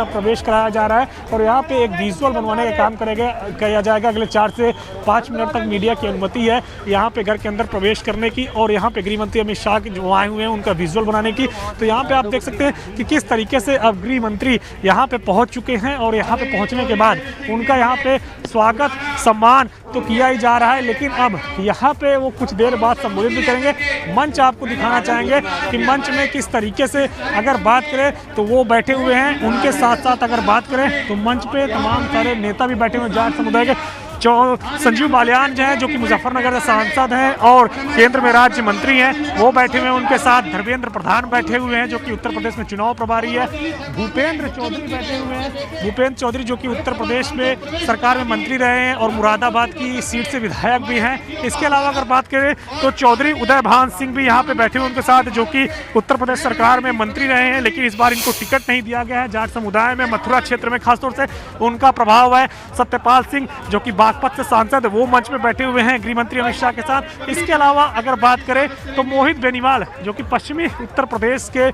अब प्रवेश कराया जा रहा है और यहाँ पे एक विजुअल बनवाने का काम किया जाएगा। अगले 4 से 5 मिनट तक मीडिया की अनुमति है यहाँ पे घर के अंदर प्रवेश करने की और यहाँ पे गृह मंत्री अमित शाह जो आए हुए हैं उनका विजुअल बनाने की। तो यहाँ पे आप देख सकते हैं कि किस तरीके से अब गृह मंत्री यहाँ पे पहुँच चुके हैं और यहाँ पे पहुँचने के बाद उनका यहाँ पे स्वागत सम्मान तो किया ही जा रहा है, लेकिन अब यहाँ पे वो कुछ देर बाद संबोधित भी करेंगे। मंच आपको दिखाना चाहेंगे कि मंच में किस तरीके से अगर बात करें तो वो बैठे हुए हैं, उनके साथ साथ अगर बात करें तो मंच पे तमाम सारे नेता भी बैठे हुए हैं जाट समुदाय के। संजीव बालियान जो हैं जो कि मुजफ्फरनगर से सांसद हैं और केंद्र में राज्य मंत्री हैं, वो बैठे हुए हैं। उनके साथ धर्मेंद्र प्रधान बैठे हुए हैं जो कि उत्तर प्रदेश में चुनाव प्रभारी है। भूपेंद्र चौधरी बैठे हुए हैं, भूपेंद्र चौधरी जो कि उत्तर प्रदेश में सरकार में मंत्री रहे हैं और मुरादाबाद की सीट से विधायक भी हैं। इसके अलावा अगर बात करें तो चौधरी उदय भान सिंह भी यहाँ पे बैठे हुए उनके साथ, जो कि उत्तर प्रदेश सरकार में मंत्री रहे हैं, लेकिन इस बार इनको टिकट नहीं दिया गया है। जाट समुदाय में मथुरा क्षेत्र में खासतौर से उनका प्रभाव है। सत्यपाल सिंह जो कि बागपत से सांसद, वो मंच में बैठे हुए हैं गृह मंत्री अमित शाह के साथ। इसके अलावा अगर बात करें तो मोहित बेनीवाल जो कि पश्चिमी उत्तर प्रदेश के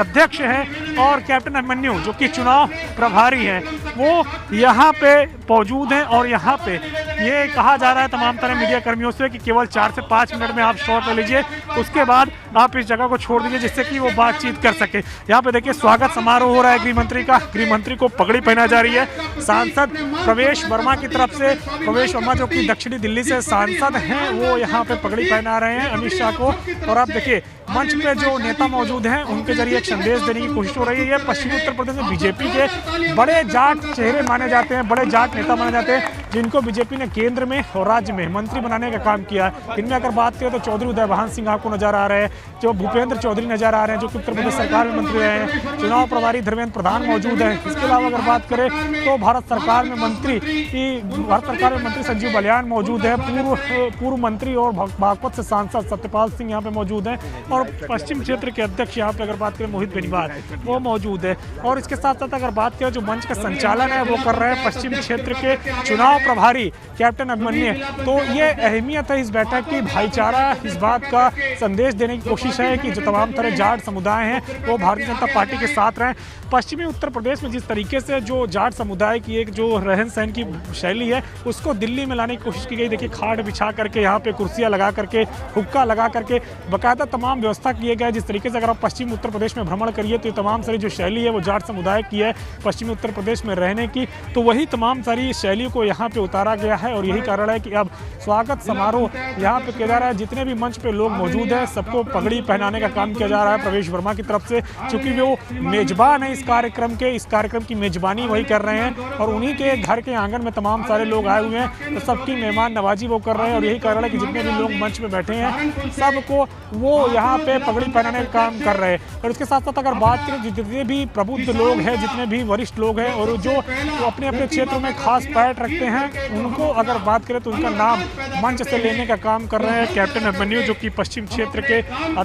अध्यक्ष हैं और कैप्टन अभिमन्यु जो कि चुनाव प्रभारी हैं, वो यहाँ पे मौजूद हैं। और यहाँ पे ये कहा जा रहा है तमाम तरह मीडिया कर्मियों से कि केवल 4 से 5 मिनट में आप शॉट ले लीजिए, उसके बाद आप इस जगह को छोड़ दीजिए जिससे कि वो बातचीत कर सके। यहाँ पे देखिए स्वागत समारोह हो रहा है गृह मंत्री का। गृह मंत्री को पगड़ी पहना जा रही है। सांसद प्रवेश वर्मा की तरफ से, प्रवेश वर्मा जो कि दक्षिणी दिल्ली से सांसद हैं, वो यहाँ पे पगड़ी पहना रहे हैं अमित शाह को। और आप देखिए मंच पे जो नेता मौजूद हैं उनके जरिए एक संदेश देने की कोशिश हो रही है। ये पश्चिमी उत्तर प्रदेश में बीजेपी के बड़े जाट चेहरे माने जाते हैं, बड़े जाट नेता माने जाते हैं, जिनको बीजेपी ने केंद्र में और राज्य में मंत्री बनाने का काम किया है। इनमें अगर बात करें तो चौधरी उदय भान सिंह आपको नजर आ रहे हैं, जो भूपेंद्र चौधरी नजर आ रहे हैं जो कि उत्तर प्रदेश सरकार में मंत्री रहे हैं। चुनाव प्रभारी धर्मेंद्र प्रधान मौजूद हैं। इसके अलावा अगर बात करें तो भारत सरकार में मंत्री संजीव बालियान मौजूद है। पूर्व मंत्री और बागपत से सांसद सत्यपाल सिंह यहाँ पे मौजूद हैं और पश्चिम क्षेत्र के अध्यक्ष यहाँ पे अगर बात करें मोहित बेनीवाल, वो मौजूद है। और इसके साथ साथ अगर बात करें जो मंच का संचालन है वो कर रहे हैं पश्चिम क्षेत्र के चुनाव प्रभारी कैप्टन अभिमन्यु। तो ये अहमियत है इस बैठक की, भाईचारा इस बात का संदेश देने की कोशिश है कि जो तमाम तरह जाट समुदाय हैं वो भारतीय जनता पार्टी के साथ रहें। पश्चिमी उत्तर प्रदेश में जिस तरीके से जो जाट समुदाय की एक जो रहन सहन की शैली है उसको दिल्ली में लाने की कोशिश की गई। देखिए खाट बिछा करके, यहाँ पे कुर्सियाँ लगा करके, हुक्का लगा करके बाकायदा तमाम व्यवस्था किए गए। जिस तरीके से अगर आप पश्चिमी उत्तर प्रदेश में भ्रमण करिए तो ये तमाम सारी जो शैली है वो जाट समुदाय की है पश्चिमी उत्तर प्रदेश में रहने की, तो वही तमाम सारी शैलियों को यहाँ पे उतारा गया है। और यही कारण है कि अब स्वागत समारोह यहाँ पे किया जा रहा है। जितने भी मंच पे लोग मौजूद हैं सबको पगड़ी पहनाने का काम किया जा रहा है प्रवेश वर्मा की तरफ से, क्योंकि वो मेजबान है इस कार्यक्रम की मेजबानी वही कर रहे हैं और उन्हीं के घर के आंगन में तमाम सारे लोग आए हुए हैं तो सबकी मेहमान नवाजी वो कर रहे हैं। और यही कारण है कि जितने भी लोग मंच में बैठे हैं सबको वो यहाँ पे पगड़ी पहनाने का काम कर रहे हैं। और इसके साथ साथ अगर बात करें जितने भी प्रबुद्ध लोग हैं, जितने भी वरिष्ठ लोग हैं और जो अपने अपने क्षेत्र में खास पैठ रखते हैं, उनको अगर बात करें तो उनका नाम मंच से लेने का काम कर रहे हैं कैप्टन अभिमन्यु जो कि पश्चिम क्षेत्र के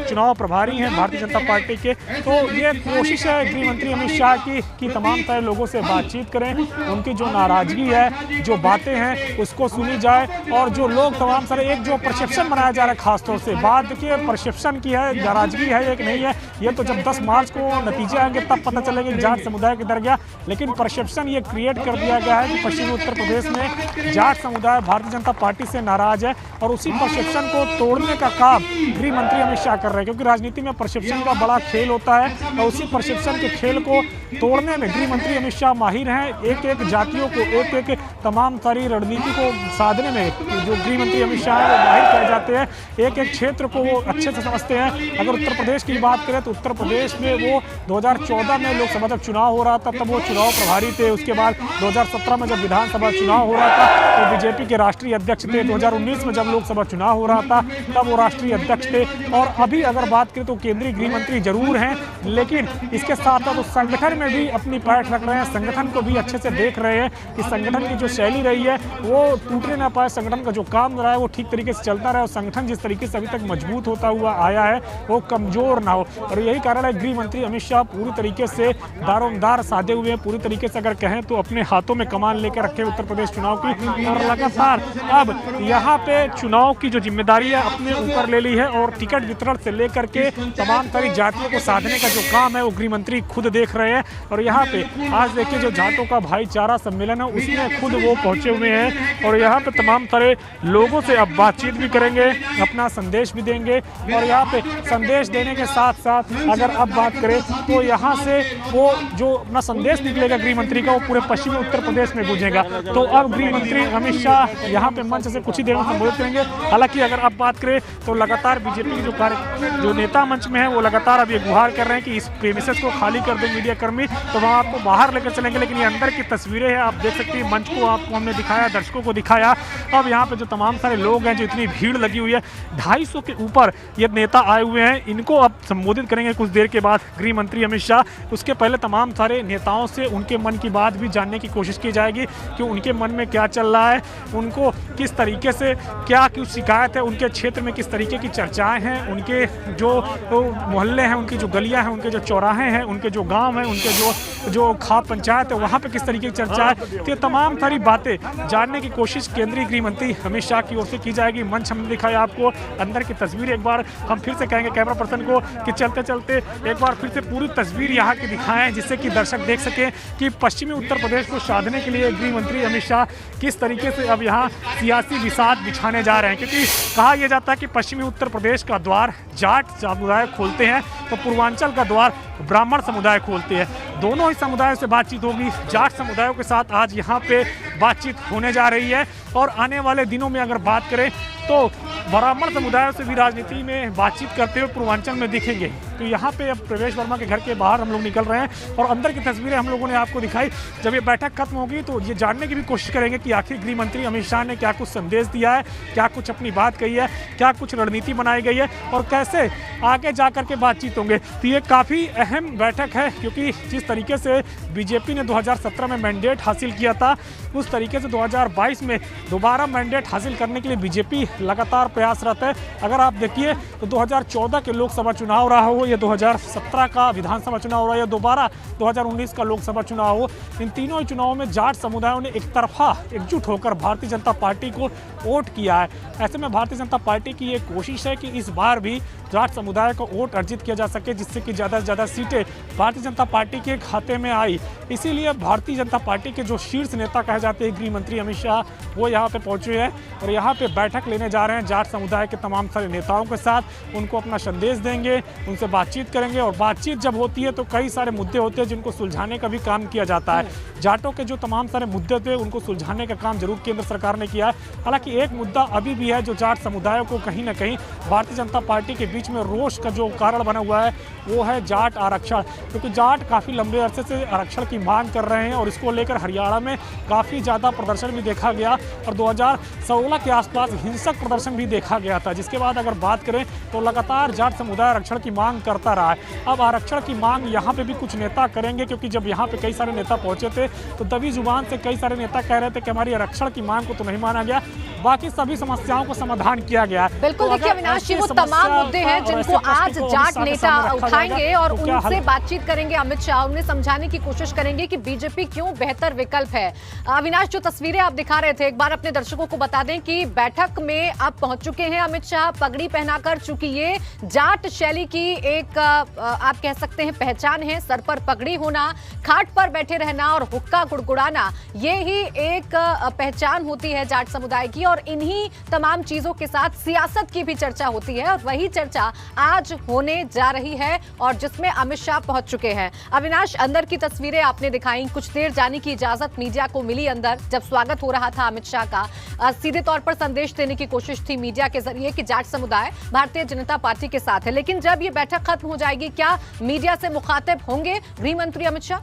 चुनाव प्रभारी हैं भारतीय जनता पार्टी के। तो ये कोशिश है गृह मंत्री अमित शाह की कि तमाम तरह लोगों से बातचीत करें, उनकी जो नाराजगी है, जो बातें हैं उसको सुनी जाए। और जो लोग तमाम सारे एक जो परसेप्शन बनाया जा रहा है खासतौर से, बात देखिए परसेप्शन की है, नाराजगी है एक नहीं है, ये तो जब 10 मार्च को नतीजे आएंगे तब पता चलेगा कि जाट समुदाय किधर गया। लेकिन परसेप्शन ये क्रिएट कर दिया गया है कि पश्चिमी उत्तर प्रदेश में जाट समुदाय भारतीय जनता पार्टी से नाराज है और उसी परसेप्शन को तोड़ने का काम गृह मंत्री अमित शाह कर रहे हैं, क्योंकि राजनीति में परसेप्शन का बड़ा खेल होता है और उसी परसेप्शन के खेल को तोड़ने में गृह मंत्री अमित शाह माहिर हैं। एक एक जातियों को, एक एक तमाम सारी रणनीति को साधने में जो गृह मंत्री अमित शाह है वो माहिर कहे जाते हैं। एक एक क्षेत्र को वो अच्छे से समझते हैं। अगर उत्तर प्रदेश की बात करें तो उत्तर प्रदेश में वो 2014 में लोकसभा जब चुनाव हो रहा था तब वो चुनाव प्रभारी थे। उसके बाद 2017 में जब विधानसभा चुनाव हो रहा था तो बीजेपी के राष्ट्रीय अध्यक्ष थे। 2019 में जब लोकसभा चुनाव हो रहा था तब वो राष्ट्रीय अध्यक्ष थे। और अभी अगर बात करें तो केंद्रीय गृह मंत्री जरूर हैं, लेकिन इसके साथ साथ उस संगठन में भी अपनी पैठ रख रहे हैं, संगठन को भी अच्छे से देख रहे हैं कि संगठन की जो शैली रही है वो टूटने ना पाए, संगठन का जो काम रहा है वो ठीक तरीके से चलता रहे और संगठन जिस तरीके से अभी तक मजबूत होता हुआ आया है वो कमजोर ना हो। और यही कारण है गृह मंत्री अमित शाह पूरी तरीके से दारोमदार साधे हुए हैं, पूरी तरीके से अगर कहें तो अपने हाथों में कमान लेकर रखे उत्तर प्रदेश चुनाव की, और लगातार अब यहाँ पे चुनाव की जो जिम्मेदारी है अपने ऊपर ले ली है और टिकट वितरण से लेकर के तमाम सारी जातियों को साधने का जो काम है वो गृह मंत्री खुद देख रहे हैं। और यहाँ पे आज देखिए जो जाटों का भाईचारा सम्मेलन है उसमें खुद वो पहुंचे हुए हैं और यहाँ पे तमाम सारे लोगों से अब बातचीत भी करेंगे, अपना संदेश भी देंगे। और यहाँ पे संदेश देने के साथ साथ अगर अब बात करें तो यहाँ से वो जो अपना संदेश निकलेगा गृह मंत्री का वो पूरे पश्चिमी उत्तर प्रदेश में गूंजेगा। तो अब गृह मंत्री अमित शाह यहाँ पे मंच से कुछ ही देर में संबोधित करेंगे। हालांकि अगर अब बात करें तो लगातार बीजेपी के जो नेता मंच में है वो लगातार अब ये गुहार कर रहे हैं कि इस प्रेमिसेस को खाली कर दें मीडिया कर्मी, तो वहाँ आपको बाहर लेकर चलेंगे। लेकिन ये अंदर की तस्वीरें हैं, आप देख सकते हैं, मंच को आपको हमने दिखाया, दर्शकों को दिखाया। अब यहाँ पे जो तमाम सारे लोग हैं, जो इतनी भीड़ लगी हुई है, 250 के ऊपर ये नेता आए हुए हैं, इनको अब संबोधित करेंगे कुछ देर के बाद गृह मंत्री अमित शाह। उसके पहले तमाम सारे नेताओं से उनके मन की बात भी जानने की कोशिश की जाएगी कि उनके मन में क्या चल रहा है, उनको किस तरीके से क्या कुछ शिकायत है, उनके क्षेत्र में किस तरीके की चर्चाएं हैं, उनके जो मोहल्ले हैं, उनकी जो गलियां हैं, उनके जो चौराहे हैं, उनके जो गांव हैं, उनके जो खाप पंचायत है वहाँ पे किस तरीके की चर्चा है। तो तमाम सारी बातें जानने की कोशिश केंद्रीय गृह मंत्री अमित शाह की ओर से की जाएगी। मंच हमने दिखाया आपको, अंदर की तस्वीर एक बार हम फिर से कहेंगे कैमरा पर्सन को कि चलते चलते एक बार फिर से पूरी तस्वीर यहाँ की दिखाएं, जिससे कि दर्शक देख सकें कि पश्चिमी उत्तर प्रदेश को साधने के लिए गृह मंत्री अमित शाह किस तरीके से अब यहाँ सियासी विसात बिछाने जा रहे हैं। क्योंकि कहा यह जाता है कि पश्चिमी उत्तर प्रदेश का द्वार जाट समुदाय खोलते हैं तो पूर्वांचल का द्वार ब्राह्मण समुदाय खोलते हैं। दोनों ही समुदायों से बातचीत होगी। जाट समुदायों के साथ आज यहाँ पे बातचीत होने जा रही है और आने वाले दिनों में अगर बात करें तो ब्राह्मण समुदायों से भी राजनीति में बातचीत करते हुए पूर्वांचल में दिखेंगे। तो यहाँ पे अब प्रवेश वर्मा के घर के बाहर हम लोग निकल रहे हैं और अंदर की तस्वीरें हम लोगों ने आपको दिखाई। जब ये बैठक खत्म होगी तो ये जानने की भी कोशिश करेंगे कि आखिर गृह मंत्री अमित शाह ने क्या कुछ संदेश दिया है, क्या कुछ अपनी बात कही है, क्या कुछ रणनीति बनाई गई है और कैसे आगे जा करके बातचीत होंगे। तो ये काफ़ी अहम बैठक है क्योंकि जिस तरीके से बीजेपी ने 2017 में मैंडेट हासिल किया था उस तरीके से 2022 में दोबारा मैंडेट हासिल करने के लिए बीजेपी लगातार प्रयासरत है। अगर आप देखिए तो 2014 के लोकसभा चुनाव रहा हो या 2017 का विधानसभा चुनाव रहा या दोबारा 2019 का लोकसभा चुनाव हो, इन तीनों ही चुनावों में जाट समुदायों ने एक तरफा एकजुट होकर भारतीय जनता पार्टी को वोट किया है। ऐसे में भारतीय जनता पार्टी की ये कोशिश है कि इस बार भी जाट समुदाय को वोट अर्जित किया जा सके, जिससे कि ज़्यादा से ज़्यादा सीटें भारतीय जनता पार्टी के खाते में आई। इसीलिए भारतीय जनता पार्टी के जो शीर्ष नेता कहे जाते हैं गृह मंत्री अमित शाह, वो यहाँ पे पहुँचे हैं और यहाँ पे बैठक लेने जा रहे हैं जाट समुदाय के तमाम सारे नेताओं के साथ। उनको अपना संदेश देंगे, उनसे बातचीत करेंगे और बातचीत जब होती है तो कई सारे मुद्दे होते हैं जिनको सुलझाने का भी काम किया जाता है। जाटों के जो तमाम सारे मुद्दे थे उनको सुलझाने का काम जरूर केंद्र सरकार ने किया है। हालांकि एक मुद्दा अभी भी है जो जाट समुदायों को कहीं ना कहीं भारतीय जनता पार्टी के बीच में रोष का जो कारण बना हुआ है वो है जाट आरक्षण। क्योंकि जाट काफ़ी लंबे अरसे से आरक्षण की मांग कर रहे हैं और इसको लेकर हरियाणा में काफ़ी ज़्यादा प्रदर्शन भी देखा गया और 2016 के आसपास हिंसक प्रदर्शन भी देखा गया था। जिसके बाद अगर बात करें तो लगातार जाट समुदाय आरक्षण की मांग करता रहा है। अब आरक्षण की मांग यहाँ पे भी कुछ नेता करेंगे क्योंकि जब यहाँ पे कई सारे नेता पहुंचे थे तो दबी जुबान से कई सारे नेता कह रहे थे कि हमारी आरक्षण की मांग को तो नहीं माना गया, बाकी सभी समस्याओं को समाधान किया गया। बिल्कुल, देखिए अविनाश जी, वो तमाम मुद्दे हैं जिनको आज जाट नेता उठाएंगे और उनसे बातचीत करेंगे अमित शाह, उन्हें समझाने की कोशिश करेंगे कि बीजेपी क्यों बेहतर विकल्प है। अविनाश, जो तस्वीरें आप दिखा रहे थे एक बार अपने दर्शकों को बता दें कि बैठक में आप पहुंच चुके हैं अमित शाह पगड़ी पहनाकर, चूंकि ये जाट शैली की एक आप कह सकते हैं पहचान है। सर पर पगड़ी होना, खाट पर बैठे रहना और हुक्का गुड़गुड़ाना, ये ही एक पहचान होती है जाट समुदाय की। और इन्हीं तमाम चीजों के साथ सियासत की भी चर्चा होती है और वही चर्चा आज होने जा रही है और जिसमें अमित शाह पहुंच चुके हैं। अविनाश, अंदर की तस्वीरें आपने दिखाई, कुछ देर जाने की इजाजत मीडिया को मिली अंदर जब स्वागत हो रहा था अमित शाह का। सीधे तौर पर संदेश देने की कोशिश थी मीडिया के जरिए कि जाट समुदाय भारतीय जनता पार्टी के साथ है। लेकिन जब ये बैठक खत्म हो जाएगी, क्या मीडिया से मुखातिब होंगे गृह मंत्री अमित शाह?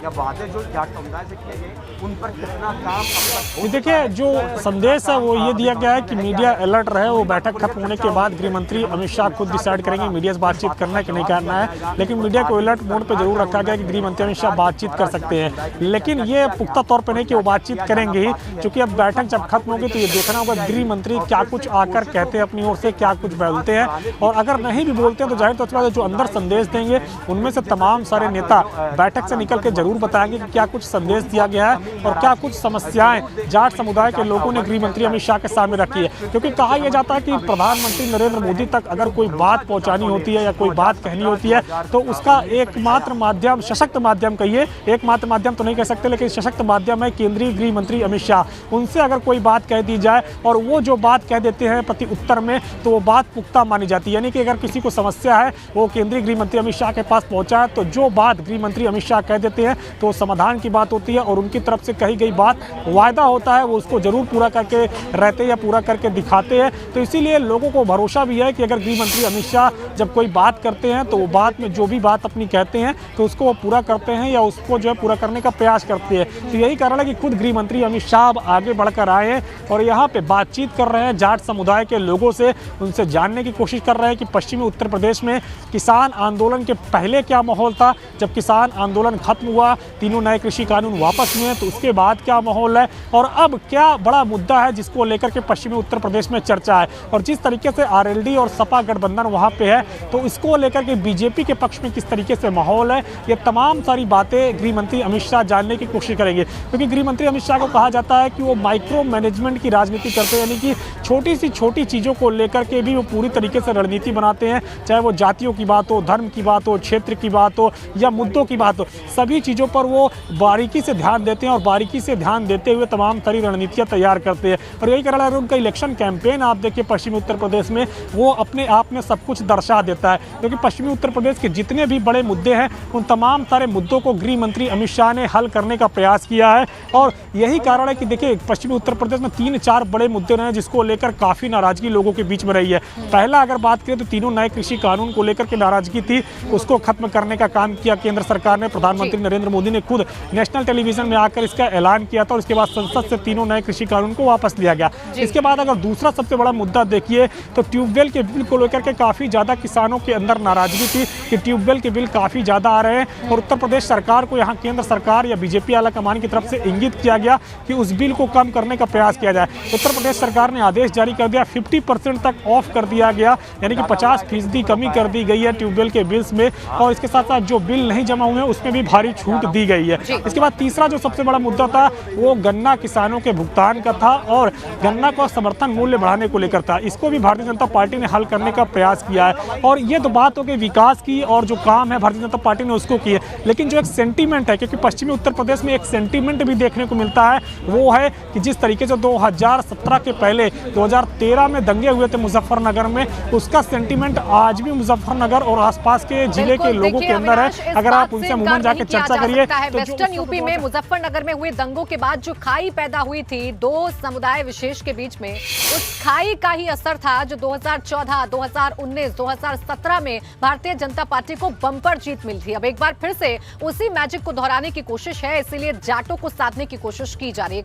या वादे जो जाट समुदाय से किए गए उन पर कितना काम? देखिए, जो संदेश है वो ये दिया गया है कि मीडिया अलर्ट रहे। वो बैठक खत्म होने के बाद गृह मंत्री अमित शाह खुद डिसाइड करेंगे मीडिया से बातचीत करना है कि नहीं करना है। लेकिन मीडिया को अलर्ट मोड पे जरूर रखा गया कि गृह मंत्री अमित शाह बातचीत कर सकते हैं, लेकिन ये पुख्ता तौर पर नहीं कि वो बातचीत करेंगे ही, क्योंकि अब बैठक जब खत्म होगी तो ये देखना होगा गृह मंत्री क्या कुछ आकर कहते हैं अपनी ओर से, क्या कुछ बोलते हैं। और अगर नहीं भी बोलते हैं तो जाहिर तौर पर जो अंदर संदेश देंगे उनमें से तमाम सारे नेता बैठक से निकल के जरूर जरूर बताएंगे कि क्या कुछ संदेश दिया गया है और क्या कुछ समस्याएं जाट समुदाय के लोगों ने गृह मंत्री अमित शाह के सामने रखी है। क्योंकि कहा यह जाता है कि प्रधानमंत्री नरेंद्र मोदी तक अगर कोई बात पहुंचानी होती है या कोई बात कहनी होती है तो उसका एकमात्र माध्यम, सशक्त माध्यम कहिए, एकमात्र माध्यम तो नहीं कह सकते लेकिन सशक्त माध्यम है केंद्रीय गृह मंत्री अमित शाह। उनसे अगर कोई बात कह दी जाए और वो जो बात कह देते हैं प्रति उत्तर में तो वो बात पुख्ता मानी जाती है। यानी कि अगर किसी को समस्या है वो केंद्रीय गृह मंत्री अमित शाह के पास पहुंचा है तो जो बात गृह मंत्री अमित शाह कह देते हैं तो समाधान की बात होती है और उनकी तरफ से कही गई बात वायदा होता है वो उसको जरूर पूरा करके रहते या पूरा करके दिखाते हैं। तो इसीलिए लोगों को भरोसा भी है कि अगर गृह मंत्री अमित शाह जब कोई बात करते हैं तो वो बात में जो भी बात अपनी कहते हैं तो उसको वो पूरा करते हैं या उसको जो है पूरा करने का प्रयास करते हैं। तो यही कारण है कि खुद गृह मंत्री अमित शाह अब आगे बढ़कर आए हैं और यहाँ पे बातचीत कर रहे हैं जाट समुदाय के लोगों से, उनसे जानने की कोशिश कर रहे हैं कि पश्चिमी उत्तर प्रदेश में किसान आंदोलन के पहले क्या माहौल था, जब किसान आंदोलन खत्म हुआ, तीनों नए कृषि कानून वापस हुए तो उसके बाद क्या माहौल है और अब क्या बड़ा मुद्दा है जिसको लेकर के पश्चिमी उत्तर प्रदेश में चर्चा है। और जिस तरीके से आरएलडी और सपा गठबंधन वहाँ पे है तो इसको लेकर के बीजेपी के पक्ष में किस तरीके से माहौल है, ये तमाम सारी बातें गृह मंत्री अमित शाह जानने की कोशिश करेंगे। क्योंकि गृह मंत्री अमित शाह को कहा जाता है कि वो माइक्रो मैनेजमेंट की राजनीति करते हैं, यानी कि छोटी सी छोटी चीज़ों को लेकर के भी वो पूरी तरीके से रणनीति बनाते हैं, चाहे वो जातियों की बात हो, धर्म की बात हो, क्षेत्र की बात हो या मुद्दों की बात हो, सभी चीज़ों पर वो बारीकी से ध्यान देते हैं और बारीकी से ध्यान देते हुए तमाम सारी रणनीतियाँ तैयार करते हैं। और यही कारण है उनका इलेक्शन कैंपेन आप देखिए पश्चिमी उत्तर प्रदेश में वो अपने आप में सब कुछ दर्शा देता है। क्योंकि पश्चिमी उत्तर प्रदेश के जितने भी बड़े मुद्दे हैं उन तमाम सारे मुद्दों को गृह मंत्री अमित शाह ने हल करने का प्रयास किया है। और यही कारण है कि देखिए पश्चिमी उत्तर प्रदेश में 3-4 बड़े मुद्दे रहे जिसको लेकर काफ़ी नाराजगी लोगों के बीच में रही है। पहला अगर बात करें तो तीनों नए कृषि कानून को लेकर के नाराजगी थी, उसको खत्म करने का काम किया केंद्र सरकार ने। प्रधानमंत्री नरेंद्र मोदी ने खुद नेशनल टेलीविजन में आकर इसका ऐलान किया था और इसके बाद संसद से तीनों नए कृषि कानून को वापस लिया गया। इसके बाद अगर दूसरा सबसे बड़ा मुद्दा देखिए तो ट्यूबवेल के बिल को लेकर के काफ़ी ज़्यादा किसानों के अंदर नाराजगी थी कि ट्यूबवेल के बिल काफ़ी ज़्यादा आ रहे हैं और उत्तर प्रदेश सरकार को यहाँ केंद्र सरकार या बीजेपी आला कमान की तरफ से इंगित किया गया कि उस बिल को कम करने का प्रयास किया जाए। उत्तर प्रदेश सरकार ने आदेश जारी कर दिया, 50% तक ऑफ कर दिया गया, यानी कि 50% कमी कर दी गई है ट्यूबवेल के बिल्स में और इसके साथ साथ जो बिल नहीं जमा हुए हैं उसमें भी भारी छूट दी गई है। इसके बाद तीसरा जो सबसे बड़ा मुद्दा था वो गन्ना किसानों के भुगतान का था और गन्ना को समर्थन मूल्य बढ़ाने को लेकर था। इसको भी भारतीय जनता पार्टी ने हल करने का प्रयास किया है। और ये तो बात हो गई विकास की और जो काम है भारतीय जनता पार्टी ने उसको किया, लेकिन जो एक सेंटीमेंट है, क्योंकि पश्चिमी उत्तर प्रदेश में एक सेंटीमेंट भी देखने को मिलता है, वो है कि जिस तरीके से 2017 के पहले 2013 में दंगे हुए थे मुजफ्फरनगर में, उसका सेंटीमेंट आज भी मुजफ्फरनगर और आसपास के जिले के लोगों के अंदर है। अगर आप उनसे अमूमन जाके चर्चा करिए तो वेस्टर्न यूपी में मुजफ्फरनगर में हुए दंगों के बाद जो खाई पैदा हुई थी दो समुदाय विशेष के बीच में, उस खाई का ही असर था जो 2014, 2019, 2017 में भारतीय जनता पार्टी को बम्पर जीत मिली थी। अब एक बार फिर से उसी मैजिक को दोहराने की कोशिश है, इसीलिए जाटों को साधने की कोशिश की जा रही है।